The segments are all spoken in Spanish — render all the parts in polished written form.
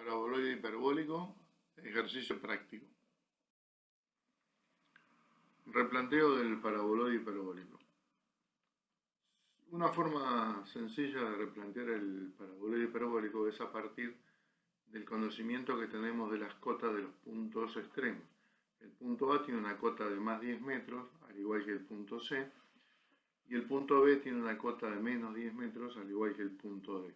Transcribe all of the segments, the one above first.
Paraboloide hiperbólico, ejercicio práctico. Replanteo del paraboloide hiperbólico. Una forma sencilla de replantear el paraboloide hiperbólico es a partir del conocimiento que tenemos de las cotas de los puntos extremos. El punto A tiene una cota de más 10 metros, al igual que el punto C, y el punto B tiene una cota de menos 10 metros, al igual que el punto D.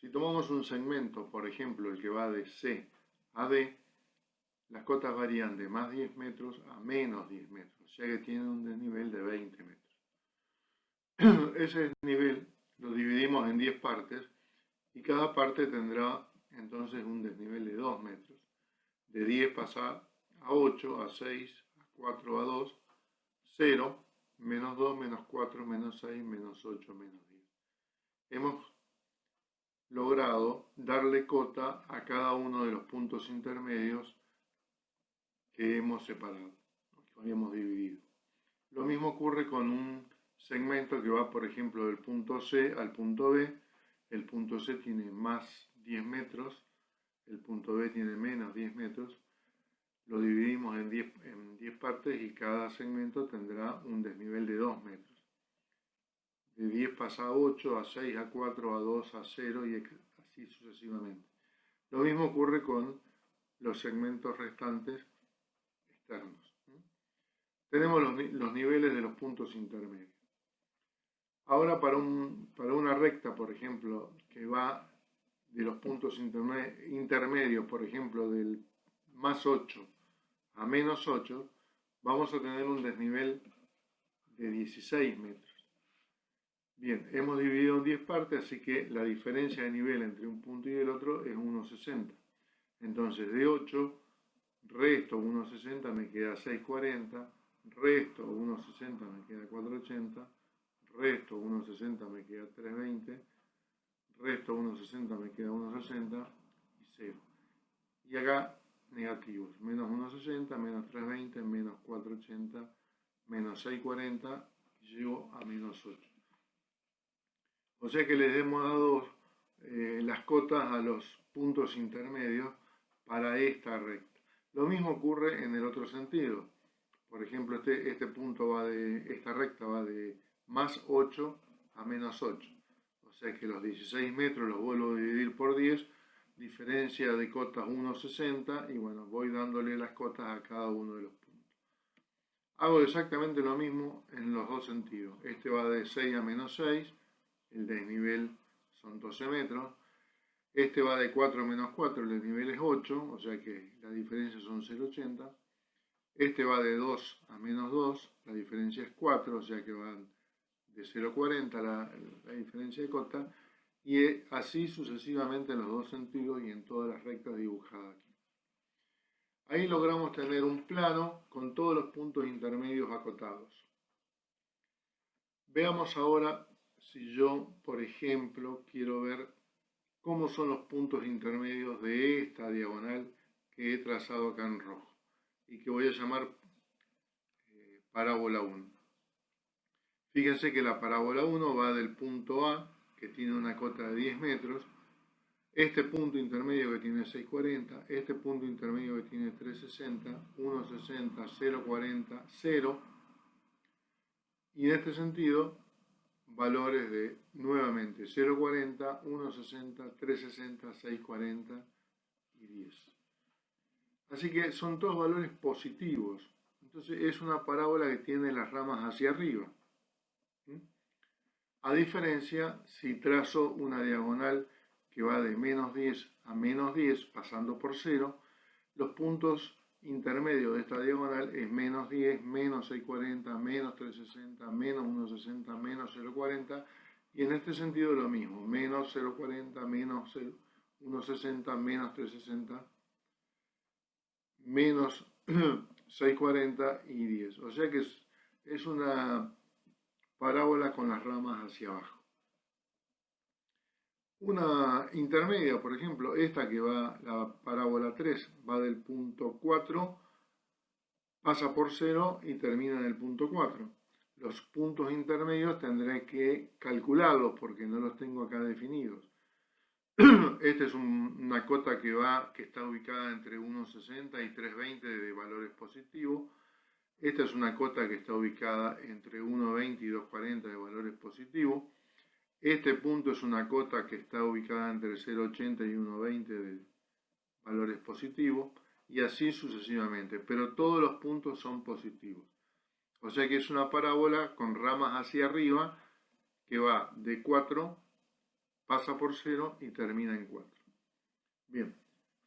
Si tomamos un segmento, por ejemplo, el que va de C a D, las cotas varían de más 10 metros a menos 10 metros, o sea que tienen un desnivel de 20 metros. Ese desnivel lo dividimos en 10 partes y cada parte tendrá entonces un desnivel de 2 metros. De 10 pasa a 8, a 6, a 4, a 2, 0, menos 2, menos 4, menos 6, menos 8, menos 10. Hemos logrado darle cota a cada uno de los puntos intermedios que hemos separado, que habíamos dividido. Lo mismo ocurre con un segmento que va, por ejemplo, del punto C al punto B. El punto C tiene más 10 metros, el punto B tiene menos 10 metros. Lo dividimos en 10 partes y cada segmento tendrá un desnivel de 2 metros. De 10 pasa a 8, a 6, a 4, a 2, a 0 y así sucesivamente. Lo mismo ocurre con los segmentos restantes externos. Tenemos los niveles de los puntos intermedios. Ahora para una recta, por ejemplo, que va de los puntos intermedios, por ejemplo, del más 8 a menos 8, vamos a tener un desnivel de 16 metros. Bien, hemos dividido en 10 partes, así que la diferencia de nivel entre un punto y el otro es 1,60. Entonces de 8 resto 1,60 me queda 6,40, resto 1,60 me queda 4,80, resto 1,60 me queda 3,20, resto 1,60 me queda 1,60 y 0. Y acá negativos, menos 1,60, menos 3,20, menos 4,80, menos 6,40 y llego a menos 8. O sea que les hemos dado las cotas a los puntos intermedios para esta recta. Lo mismo ocurre en el otro sentido. Por ejemplo, esta recta va de más 8 a menos 8. O sea que los 16 metros los vuelvo a dividir por 10, diferencia de cotas 1,60 y bueno, voy dándole las cotas a cada uno de los puntos. Hago exactamente lo mismo en los dos sentidos. Este va de 6 a menos 6, el desnivel son 12 metros. Este va de 4 a menos 4, el desnivel es 8, o sea que la diferencia son 0,80. Este va de 2 a menos 2, la diferencia es 4, o sea que van de 0,40 la diferencia de cota, y así sucesivamente en los dos sentidos y en todas las rectas dibujadas aquí. Ahí logramos tener un plano con todos los puntos intermedios acotados. Veamos ahora si yo, por ejemplo, quiero ver cómo son los puntos intermedios de esta diagonal que he trazado acá en rojo y que voy a llamar parábola 1. Fíjense que la parábola 1 va del punto A, que tiene una cota de 10 metros, este punto intermedio que tiene 6,40, este punto intermedio que tiene 3,60, 1,60, 0,40, 0, y en este sentido valores de, nuevamente, 0,40, 1,60, 3,60, 6,40 y 10. Así que son todos valores positivos. Entonces es una parábola que tiene las ramas hacia arriba. A diferencia, si trazo una diagonal que va de menos 10 a menos 10, pasando por 0, los puntos intermedios de esta diagonal es menos 10, menos 6,40, menos 3,60, menos 1,60, menos 0,40, y en este sentido lo mismo, menos 0,40, menos 1,60, menos 3,60, menos 6,40 y 10. O sea que es una parábola con las ramas hacia abajo. Una intermedia, por ejemplo, esta que va, la parábola 3, va del punto 4, pasa por 0 y termina en el punto 4. Los puntos intermedios tendré que calcularlos porque no los tengo acá definidos. Esta es una cota que está ubicada entre 1,60 y 3,20 de valores positivos. Esta es una cota que está ubicada entre 1,20 y 2,40 de valores positivos. Este punto es una cota que está ubicada entre 0,80 y 1,20 de valores positivos, y así sucesivamente, pero todos los puntos son positivos. O sea que es una parábola con ramas hacia arriba que va de 4, pasa por 0 y termina en 4. Bien,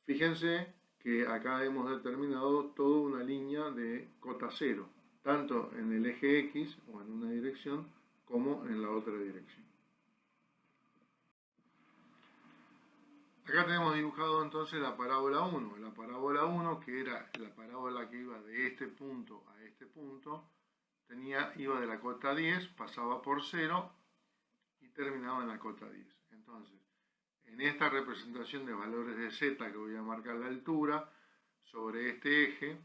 fíjense que acá hemos determinado toda una línea de cota 0, tanto en el eje X o en una dirección como en la otra dirección. Acá tenemos dibujado entonces la parábola 1. La parábola 1, que era la parábola que iba de este punto a este punto, iba de la cota 10, pasaba por 0 y terminaba en la cota 10. Entonces, en esta representación de valores de z que voy a marcar la altura sobre este eje,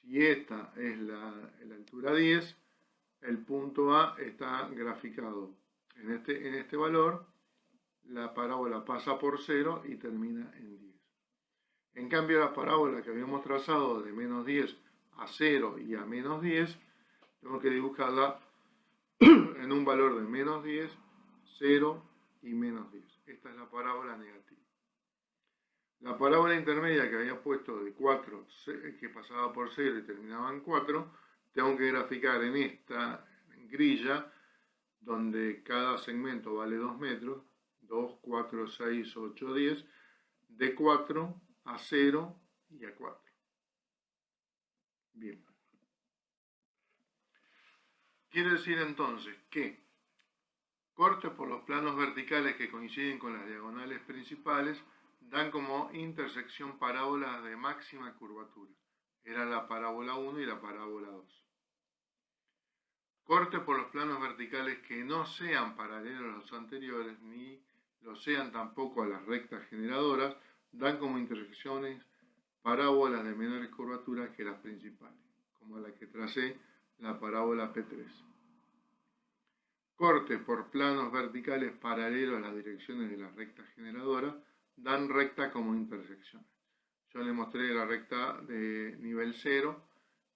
si esta es la altura 10, el punto A está graficado en este valor. La parábola pasa por 0 y termina en 10. En cambio, la parábola que habíamos trazado de menos 10 a 0 y a menos 10, tengo que dibujarla en un valor de menos 10, 0 y menos 10. Esta es la parábola negativa. La parábola intermedia que había puesto de 4, que pasaba por 0 y terminaba en 4, tengo que graficar en esta grilla, donde cada segmento vale 2 metros, 2, 4, 6, 8, 10, de 4 a 0 y a 4. Bien. Quiere decir entonces que cortes por los planos verticales que coinciden con las diagonales principales dan como intersección parábolas de máxima curvatura. Era la parábola 1 y la parábola 2. Corte por los planos verticales que no sean paralelos a los anteriores, ni lo sean tampoco a las rectas generadoras, dan como intersecciones parábolas de menores curvaturas que las principales, como la que tracé, la parábola P3. Cortes por planos verticales paralelos a las direcciones de las rectas generadoras dan recta como intersecciones. Yo le mostré la recta de nivel 0,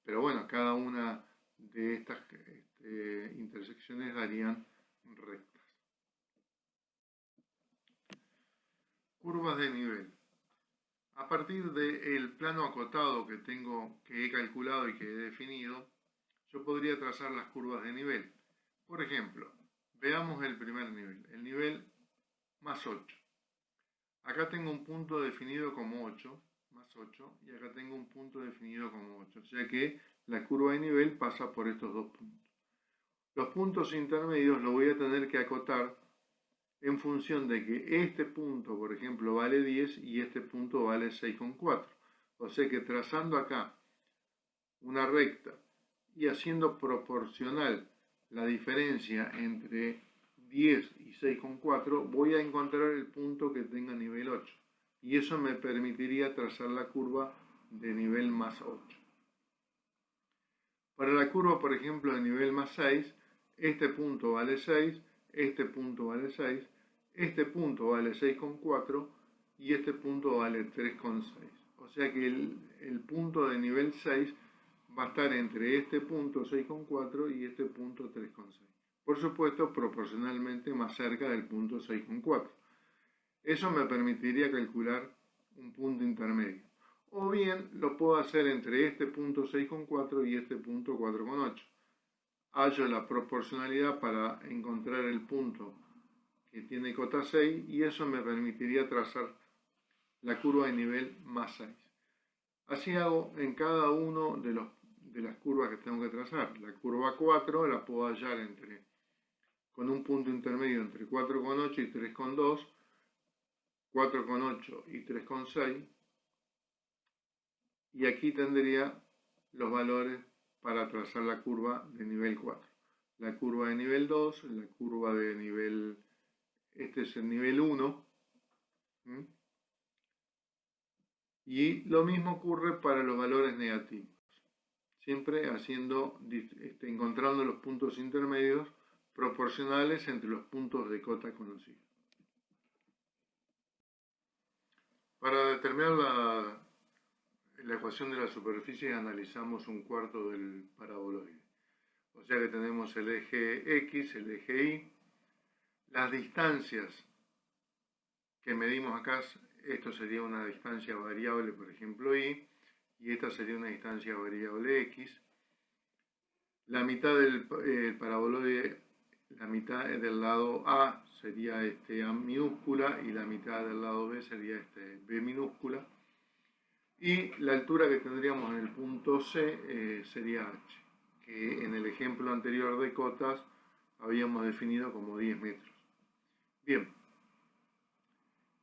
pero bueno, cada una de estas intersecciones darían rectas. Curvas de nivel. A partir del plano acotado que he calculado y que he definido, yo podría trazar las curvas de nivel. Por ejemplo, veamos el primer nivel, el nivel más 8. Acá tengo un punto definido como 8, más 8, y acá tengo un punto definido como 8. O sea que la curva de nivel pasa por estos dos puntos. Los puntos intermedios los voy a tener que acotar en función de que este punto, por ejemplo, vale 10 y este punto vale 6,4. O sea que trazando acá una recta y haciendo proporcional la diferencia entre 10 y 6,4, voy a encontrar el punto que tenga nivel 8. Y eso me permitiría trazar la curva de nivel más 8. Para la curva, por ejemplo, de nivel más 6, este punto vale 6, este punto vale 6, este punto vale 6,4 y este punto vale 3,6. O sea que el punto de nivel 6 va a estar entre este punto 6,4 y este punto 3,6. Por supuesto, proporcionalmente más cerca del punto 6,4. Eso me permitiría calcular un punto intermedio. O bien lo puedo hacer entre este punto 6,4 y este punto 4,8. Hallo la proporcionalidad para encontrar el punto que tiene cota 6 y eso me permitiría trazar la curva de nivel más 6. Así hago en cada uno de las curvas que tengo que trazar. La curva 4 la puedo hallar con un punto intermedio entre 4,8 y 3,2, 4,8 y 3,6, y aquí tendría los valores para trazar la curva de nivel 4. La curva de nivel 2, la curva de nivel, este es el nivel 1, y lo mismo ocurre para los valores negativos. Siempre encontrando los puntos intermedios proporcionales entre los puntos de cota conocidos. Para determinar la ecuación de la superficie analizamos un cuarto del paraboloide. O sea que tenemos el eje X, el eje Y, las distancias que medimos acá, esto sería una distancia variable, por ejemplo Y, y esta sería una distancia variable X. La mitad del paraboloide, la mitad del lado A sería A minúscula y la mitad del lado B sería B minúscula. Y la altura que tendríamos en el punto C sería H, que en el ejemplo anterior de cotas habíamos definido como 10 metros. Bien,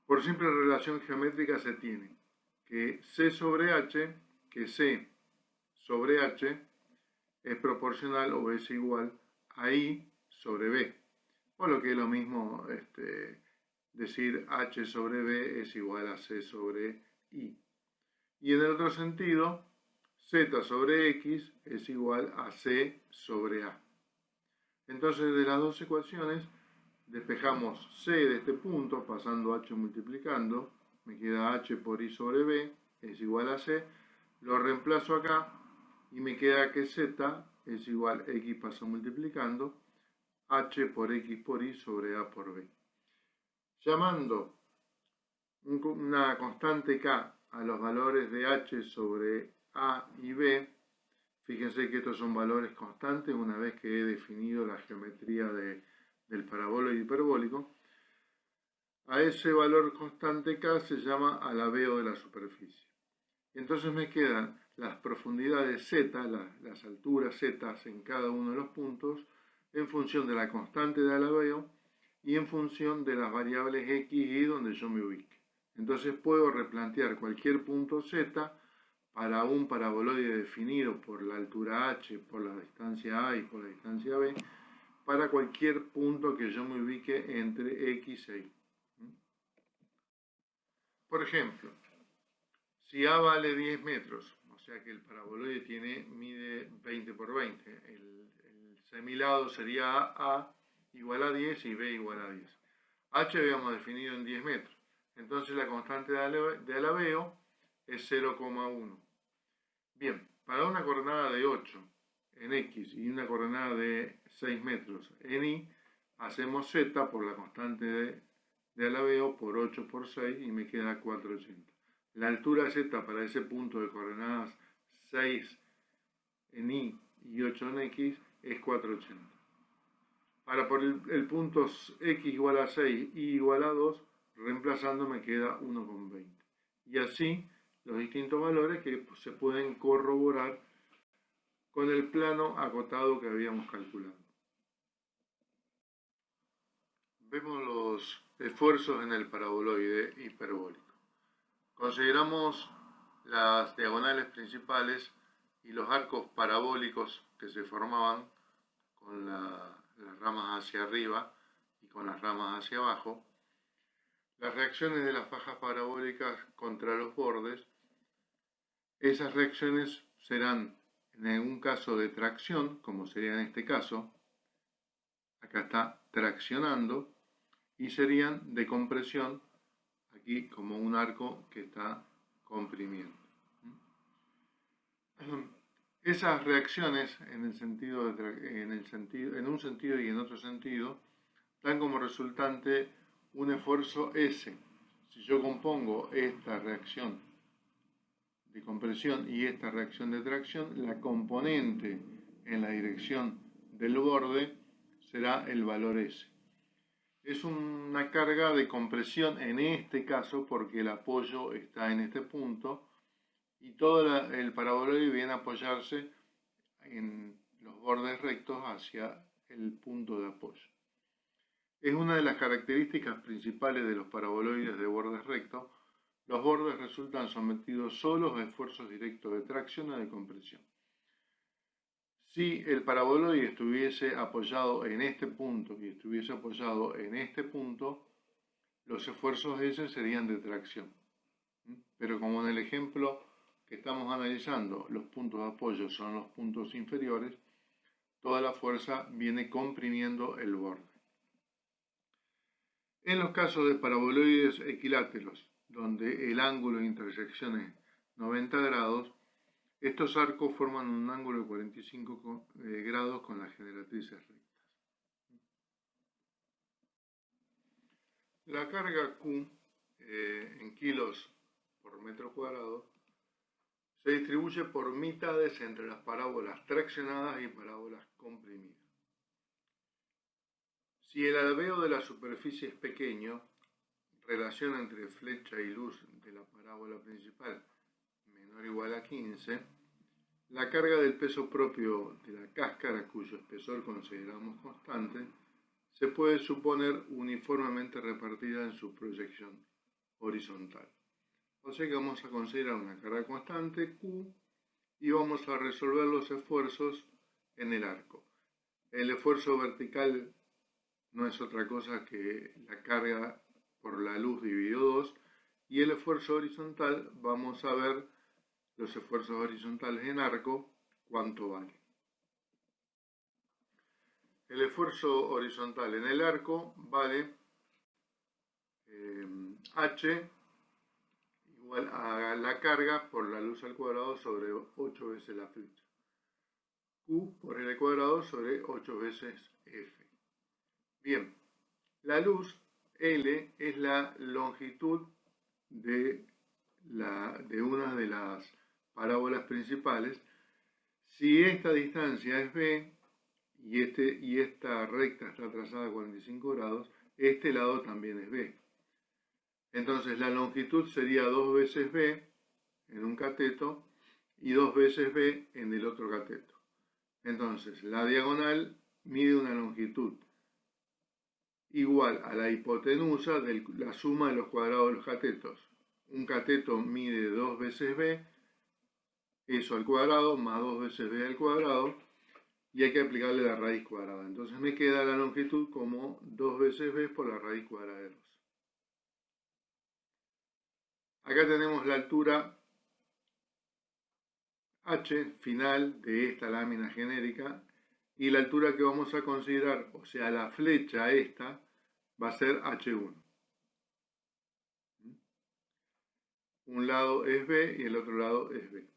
por simple relación geométrica se tiene que C sobre H, que C sobre H es proporcional o es igual a I sobre B. O lo que es lo mismo decir H sobre B es igual a C sobre I. Y en el otro sentido, Z sobre X es igual a C sobre A. Entonces, de las dos ecuaciones, despejamos C de este punto, pasando H multiplicando, me queda H por I sobre B, es igual a C, lo reemplazo acá y me queda que Z es igual a X paso multiplicando, H por X por Y sobre A por B. Llamando una constante K a los valores de H sobre A y B, fíjense que estos son valores constantes una vez que he definido la geometría del paraboloide hiperbólico. A ese valor constante K se llama alabeo de la superficie. Entonces me quedan las profundidades Z, las alturas Z en cada uno de los puntos, en función de la constante de alabeo y en función de las variables X y Y donde yo me ubique. Entonces puedo replantear cualquier punto Z para un paraboloide definido por la altura H, por la distancia A y por la distancia B, para cualquier punto que yo me ubique entre X e Y. Por ejemplo, si A vale 10 metros, o sea que el paraboloide mide 20 por 20, el semilado sería A igual a 10 y B igual a 10. H habíamos definido en 10 metros. Entonces la constante de alabeo es 0,1. Bien, para una coordenada de 8 en X y una coordenada de 6 metros en Y, hacemos Z por la constante de alabeo por 8 por 6 y me queda 480. La altura Z para ese punto de coordenadas 6 en Y y 8 en X es 480. Para por el punto X igual a 6 y igual a 2, reemplazando me queda 1,20. Y así los distintos valores que se pueden corroborar con el plano acotado que habíamos calculado. Vemos los esfuerzos en el paraboloide hiperbólico. Consideramos las diagonales principales y los arcos parabólicos que se formaban con las ramas hacia arriba y con las ramas hacia abajo, las reacciones de las fajas parabólicas contra los bordes. Esas reacciones serán en algún caso de tracción, como sería en este caso, acá está traccionando, y serían de compresión, aquí como un arco que está comprimiendo. Esas reacciones en un sentido y en otro sentido dan como resultante un esfuerzo S. Si yo compongo esta reacción de compresión y esta reacción de tracción, la componente en la dirección del borde será el valor S. Es una carga de compresión en este caso porque el apoyo está en este punto y todo el paraboloide viene a apoyarse en los bordes rectos hacia el punto de apoyo. Es una de las características principales de los paraboloides de bordes rectos. Los bordes resultan sometidos solos a esfuerzos directos de tracción o de compresión. Si el paraboloide estuviese apoyado en este punto y estuviese apoyado en este punto, los esfuerzos S serían de tracción. Pero como en el ejemplo que estamos analizando, los puntos de apoyo son los puntos inferiores, toda la fuerza viene comprimiendo el borde. En los casos de paraboloides equiláteros donde el ángulo de intersección es 90 grados, estos arcos forman un ángulo de 45 grados con las generatrices rectas. La carga Q en kilos por metro cuadrado se distribuye por mitades entre las parábolas traccionadas y parábolas comprimidas. Si el alveo de la superficie es pequeño, relación entre flecha y luz de la parábola principal menor o igual a 15, la carga del peso propio de la cáscara, cuyo espesor consideramos constante, se puede suponer uniformemente repartida en su proyección horizontal. O sea que vamos a considerar una carga constante, Q, y vamos a resolver los esfuerzos en el arco. El esfuerzo vertical no es otra cosa que la carga por la luz dividido 2, y el esfuerzo horizontal, vamos a ver los esfuerzos horizontales en arco, cuánto vale. El esfuerzo horizontal en el arco vale H igual a la carga por la luz al cuadrado sobre 8 veces la flecha. Q por L cuadrado sobre 8 veces F. Bien, la luz L es la longitud de una de las parábolas principales. Si esta distancia es B y esta recta está trazada a 45 grados, este lado también es B. Entonces la longitud sería 2 veces B en un cateto y 2 veces B en el otro cateto. Entonces la diagonal mide una longitud igual a la hipotenusa de la suma de los cuadrados de los catetos. Un cateto mide 2 veces B, eso al cuadrado, más 2 veces B al cuadrado, y hay que aplicarle la raíz cuadrada. Entonces me queda la longitud como 2 veces B por la raíz cuadrada de 2. Acá tenemos la altura H final de esta lámina genérica, y la altura que vamos a considerar, o sea, la flecha esta, va a ser H1. Un lado es B y el otro lado es B.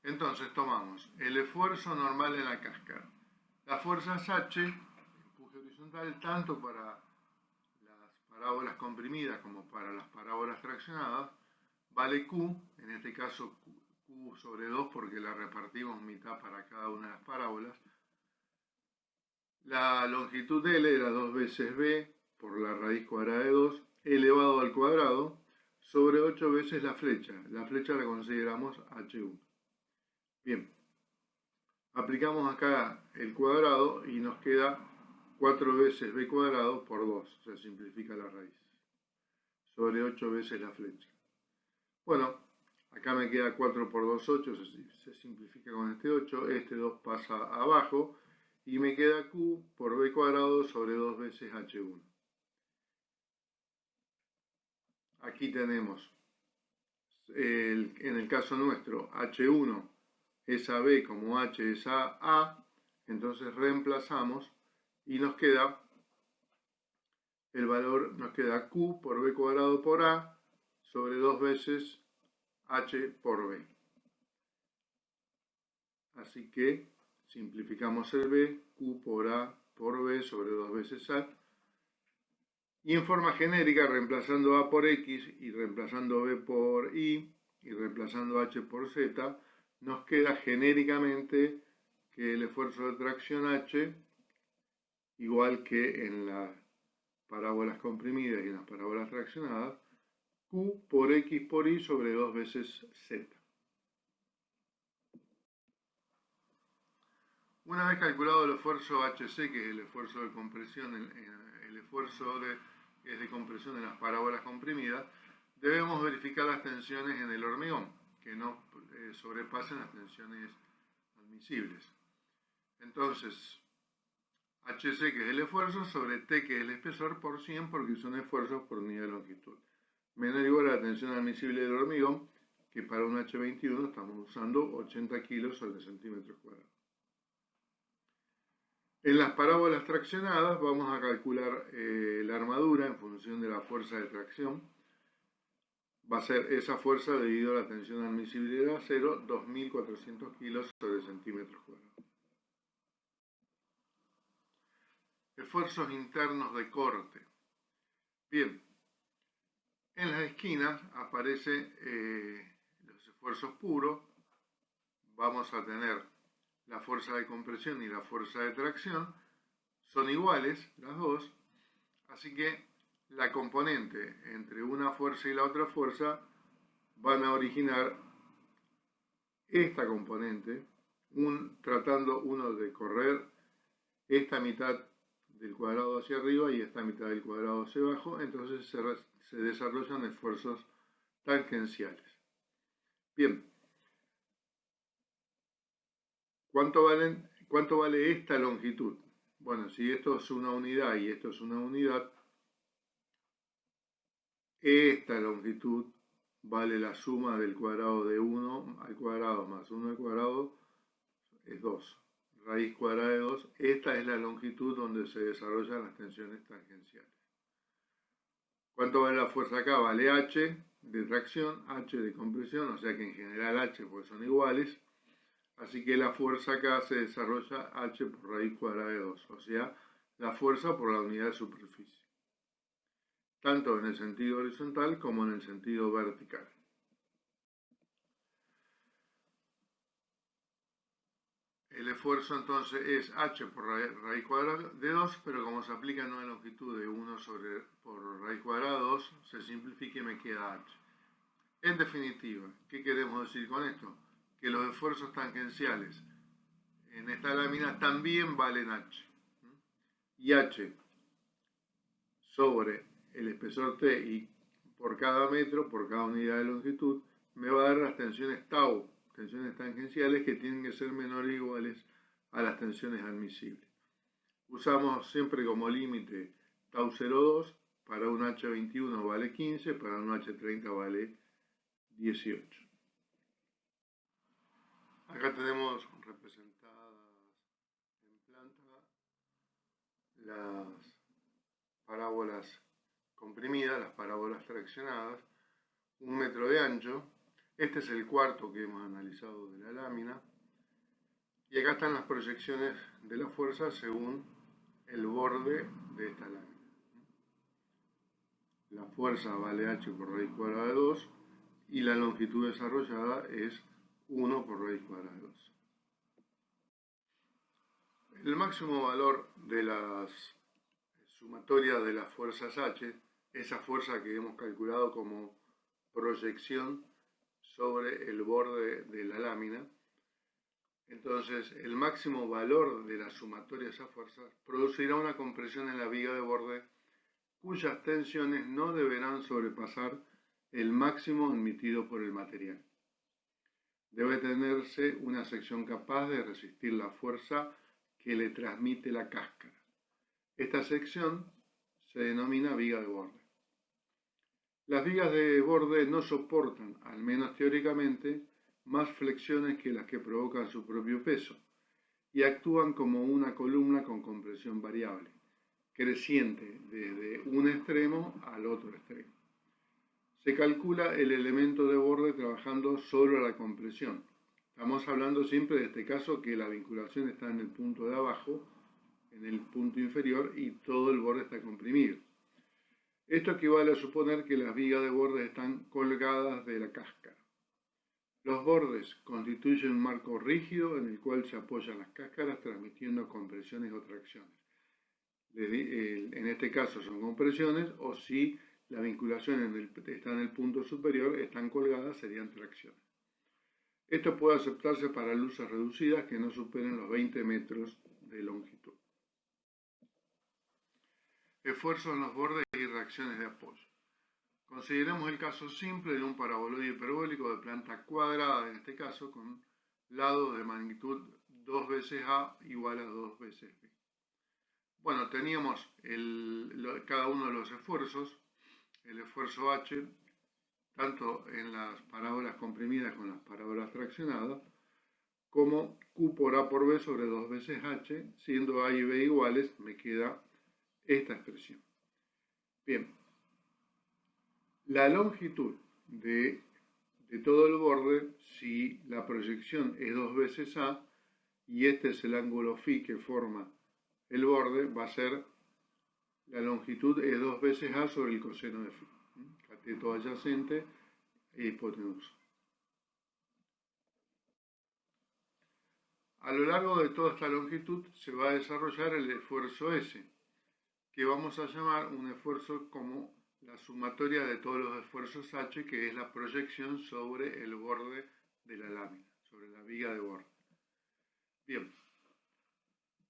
Entonces tomamos el esfuerzo normal en la cáscara. La fuerza es H, empuje horizontal, tanto para las parábolas comprimidas como para las parábolas traccionadas, vale Q, en este caso Q sobre 2 porque la repartimos mitad para cada una de las parábolas. La longitud L era 2 veces B por la raíz cuadrada de 2 elevado al cuadrado sobre 8 veces la flecha. La flecha la consideramos H1. Bien, aplicamos acá el cuadrado y nos queda 4 veces B cuadrado por 2, se simplifica la raíz, sobre 8 veces la flecha. Bueno, acá me queda 4 por 2, 8, se simplifica con este 8, este 2 pasa abajo y me queda Q por B cuadrado sobre 2 veces H1. Aquí tenemos, en el caso nuestro, H1 es a B como H es a A, entonces reemplazamos y nos queda el valor, nos queda Q por B cuadrado por A sobre 2 veces H por B. Así que simplificamos el B, Q por A por B sobre 2 veces A. Y en forma genérica, reemplazando A por X y reemplazando B por Y y reemplazando H por Z, nos queda genéricamente que el esfuerzo de tracción H, igual que en las parábolas comprimidas y en las parábolas traccionadas, Q por X por Y sobre 2 veces Z. Una vez calculado el esfuerzo HC, que es el esfuerzo de compresión, el esfuerzo que es de compresión en las parábolas comprimidas, debemos verificar las tensiones en el hormigón, que no sobrepasen las tensiones admisibles. Entonces, HC, que es el esfuerzo, sobre T, que es el espesor, por 100, porque son esfuerzos por unidad de longitud. Menor o igual a la tensión admisible del hormigón, que para un H21 estamos usando 80 kilos sobre centímetros cuadrados. En las parábolas traccionadas vamos a calcular la armadura en función de la fuerza de tracción. Va a ser esa fuerza debido a la tensión admisible del acero, 2.400 kilos sobre centímetros cuadrados. Esfuerzos internos de corte. Bien, en las esquinas aparecen los esfuerzos puros. Vamos a tener la fuerza de compresión y la fuerza de tracción. Son iguales las dos, así que la componente entre una fuerza y la otra fuerza van a originar esta componente, tratando uno de correr esta mitad del cuadrado hacia arriba y esta mitad del cuadrado hacia abajo, entonces se desarrollan esfuerzos tangenciales. Bien, ¿cuánto vale esta longitud? Bueno, si esto es una unidad y esto es una unidad, esta longitud vale la suma del cuadrado de 1 al cuadrado más 1 al cuadrado, es 2. Raíz cuadrada de 2, esta es la longitud donde se desarrollan las tensiones tangenciales. ¿Cuánto vale la fuerza acá? Vale H de tracción, H de compresión, o sea que en general H porque son iguales, así que la fuerza acá se desarrolla H por raíz cuadrada de 2, o sea, la fuerza por la unidad de superficie, tanto en el sentido horizontal como en el sentido vertical. El esfuerzo entonces es H por raíz cuadrada de 2, pero como se aplica en una longitud de 1 por raíz cuadrada de 2, se simplifica y me queda H. En definitiva, ¿qué queremos decir con esto? Que los esfuerzos tangenciales en esta lámina también valen H. Y H sobre el espesor T y por cada metro, por cada unidad de longitud, me va a dar las tensiones tau, tensiones tangenciales que tienen que ser menores o iguales a las tensiones admisibles. Usamos siempre como límite tau 0,2, para un H21 vale 15, para un H30 vale 18. Acá tenemos representadas en planta las parábolas comprimidas, las parábolas traccionadas, 1 metro de ancho. Este es el cuarto que hemos analizado de la lámina. Y acá están las proyecciones de la fuerza según el borde de esta lámina. La fuerza vale H por raíz cuadrada de 2 y la longitud desarrollada es 1 por raíz cuadrada de 2. El máximo valor de las sumatorias de las fuerzas H, esa fuerza que hemos calculado como proyección sobre el borde de la lámina, entonces el máximo valor de la sumatoria de esas fuerzas producirá una compresión en la viga de borde cuyas tensiones no deberán sobrepasar el máximo admitido por el material. Debe tenerse una sección capaz de resistir la fuerza que le transmite la cáscara. Esta sección se denomina viga de borde. Las vigas de borde no soportan, al menos teóricamente, más flexiones que las que provocan su propio peso y actúan como una columna con compresión variable, creciente desde un extremo al otro extremo. Se calcula el elemento de borde trabajando solo la compresión. Estamos hablando siempre de este caso que la vinculación está en el punto de abajo, en el punto inferior, y todo el borde está comprimido. Esto equivale a suponer que las vigas de borde están colgadas de la cáscara. Los bordes constituyen un marco rígido en el cual se apoyan las cáscaras transmitiendo compresiones o tracciones. En este caso son compresiones, o si la vinculación está en el punto superior, están colgadas, serían tracciones. Esto puede aceptarse para luces reducidas que no superen los 20 metros de longitud. Esfuerzos en los bordes y reacciones de apoyo. Consideremos el caso simple de un paraboloide hiperbólico de planta cuadrada, en este caso, con lados de magnitud 2 veces A igual a 2 veces B. Bueno, teníamos cada uno de los esfuerzos, el esfuerzo H, tanto en las parábolas comprimidas como en las parábolas traccionadas, como Q por A por B sobre 2 veces H, siendo A y B iguales, me queda esta expresión. Bien, la longitud de todo el borde, si la proyección es 2 veces A, y este es el ángulo φ que forma el borde, va a ser, la longitud es 2 veces A sobre el coseno de φ, cateto adyacente e hipotenusa. A lo largo de toda esta longitud se va a desarrollar el esfuerzo S, que vamos a llamar un esfuerzo como la sumatoria de todos los esfuerzos H, que es la proyección sobre el borde de la lámina, sobre la viga de borde. Bien,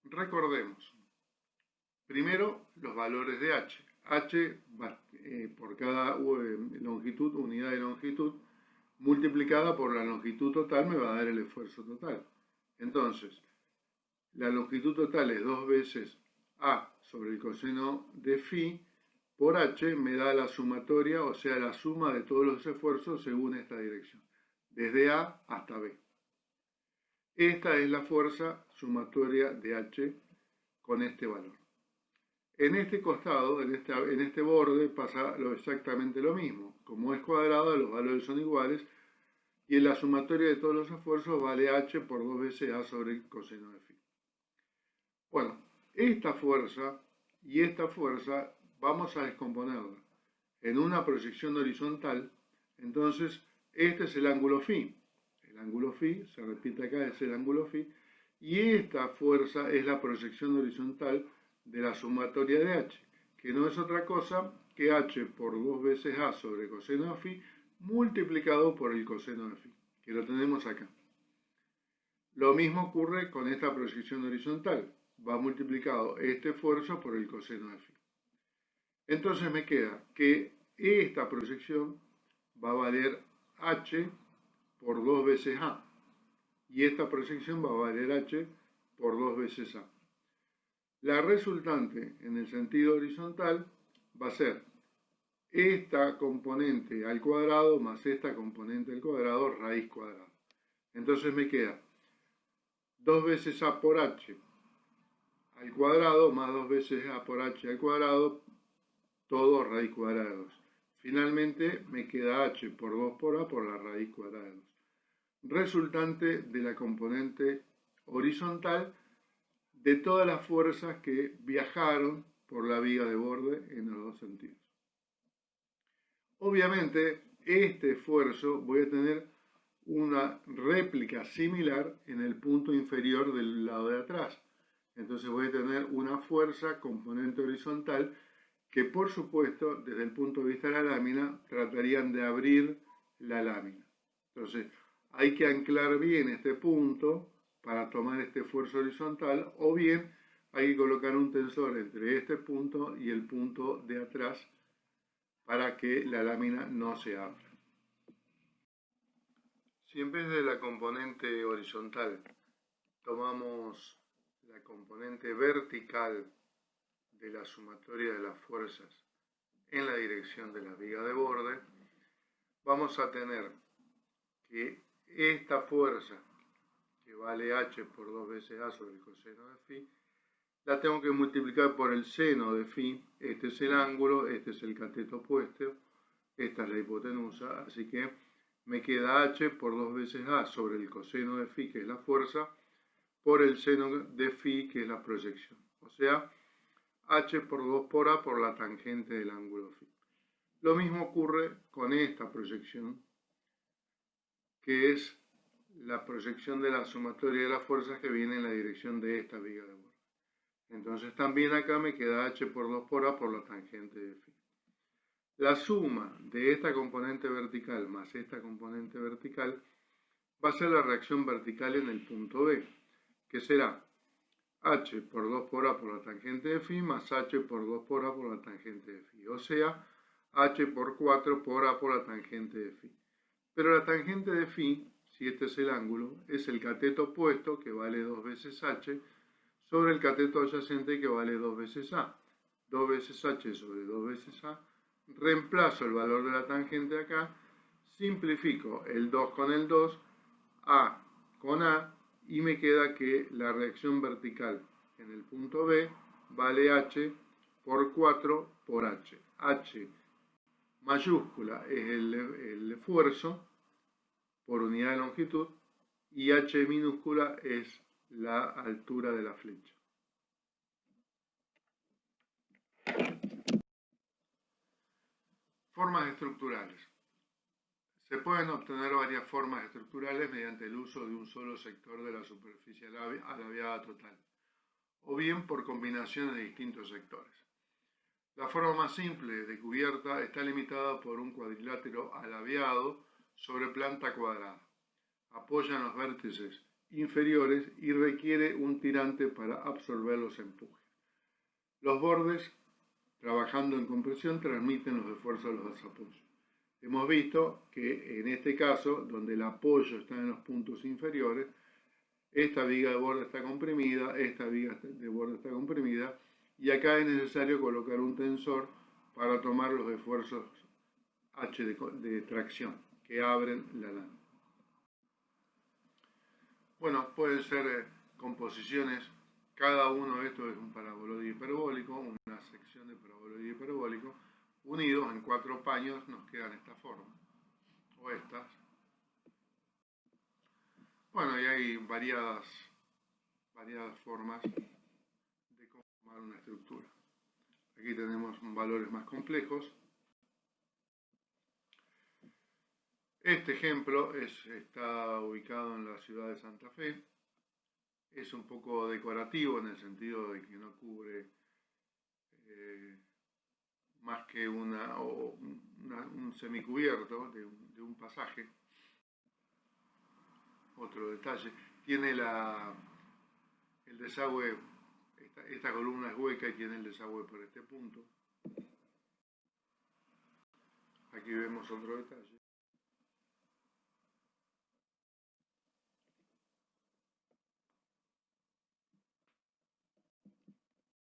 recordemos, primero los valores de H. H por cada longitud, unidad de longitud, multiplicada por la longitud total me va a dar el esfuerzo total. Entonces, la longitud total es 2 veces A sobre el coseno de φ por H, me da la sumatoria, o sea, la suma de todos los esfuerzos según esta dirección, desde A hasta B. Esta es la fuerza sumatoria de H con este valor. En este costado, en este borde, pasa exactamente lo mismo. Como es cuadrado, los valores son iguales, y en la sumatoria de todos los esfuerzos vale H por 2 veces A sobre el coseno de φ. Bueno, esta fuerza y esta fuerza vamos a descomponerla en una proyección horizontal. Entonces, este es el ángulo φ. El ángulo φ, se repite acá, es el ángulo φ. Y esta fuerza es la proyección horizontal de la sumatoria de H, que no es otra cosa que H por 2 veces A sobre coseno de φ multiplicado por el coseno de φ, que lo tenemos acá. Lo mismo ocurre con esta proyección horizontal. Va multiplicado este esfuerzo por el coseno de φ. Entonces me queda que esta proyección va a valer H por 2 veces A. Y esta proyección va a valer H por 2 veces A. La resultante en el sentido horizontal va a ser esta componente al cuadrado más esta componente al cuadrado raíz cuadrada. Entonces me queda 2 veces A por H al cuadrado más 2 veces A por H al cuadrado, todo raíz cuadrada de 2. Finalmente me queda H por 2 por A por la raíz cuadrada de 2. Resultante de la componente horizontal de todas las fuerzas que viajaron por la viga de borde en los dos sentidos. Obviamente, este esfuerzo voy a tener una réplica similar en el punto inferior del lado de atrás. Entonces voy a tener una fuerza componente horizontal que, por supuesto, desde el punto de vista de la lámina, tratarían de abrir la lámina. Entonces, hay que anclar bien este punto para tomar este esfuerzo horizontal, o bien hay que colocar un tensor entre este punto y el punto de atrás para que la lámina no se abra. Si en vez de la componente horizontal tomamos la componente vertical de la sumatoria de las fuerzas en la dirección de la viga de borde, vamos a tener que esta fuerza, que vale H por 2 veces A sobre el coseno de φ, la tengo que multiplicar por el seno de φ. Este es el ángulo, este es el cateto opuesto, esta es la hipotenusa, así que me queda H por 2 veces A sobre el coseno de φ, que es la fuerza, por el seno de φ, que es la proyección. O sea, H por 2 por A por la tangente del ángulo φ. Lo mismo ocurre con esta proyección, que es la proyección de la sumatoria de las fuerzas que viene en la dirección de esta viga de borde. Entonces también acá me queda H por 2 por A por la tangente de φ. La suma de esta componente vertical más esta componente vertical va a ser la reacción vertical en el punto B, que será H por 2 por A por la tangente de φ más H por 2 por A por la tangente de φ. O sea, H por 4 por A por la tangente de φ. Pero la tangente de φ, si este es el ángulo, es el cateto opuesto, que vale 2 veces H, sobre el cateto adyacente, que vale 2 veces A. 2 veces H sobre 2 veces A. Reemplazo el valor de la tangente acá, simplifico el 2 con el 2, A con A, y me queda que la reacción vertical en el punto B vale H por 4 por H. H mayúscula es el esfuerzo por unidad de longitud y H minúscula es la altura de la flecha. Formas estructurales. Se pueden obtener varias formas estructurales mediante el uso de un solo sector de la superficie alabeada total, o bien por combinaciones de distintos sectores. La forma más simple de cubierta está limitada por un cuadrilátero alabeado sobre planta cuadrada. Apoya en los vértices inferiores y requiere un tirante para absorber los empujes. Los bordes, trabajando en compresión, transmiten los esfuerzos a los apoyos. Hemos visto que en este caso, donde el apoyo está en los puntos inferiores, esta viga de borde está comprimida, esta viga de borde está comprimida, y acá es necesario colocar un tensor para tomar los esfuerzos H de tracción que abren la lana. Bueno, pueden ser composiciones, cada uno de estos es un paraboloide hiperbólico, una sección de paraboloide hiperbólico, unidos en 4 paños nos quedan esta forma, o estas. Bueno, y hay variadas formas de conformar una estructura. Aquí tenemos valores más complejos. Este ejemplo está ubicado en la ciudad de Santa Fe. Es un poco decorativo en el sentido de que no cubre más que un semicubierto de un pasaje. Otro detalle, tiene el desagüe, esta columna es hueca y tiene el desagüe por este punto. Aquí vemos otro detalle.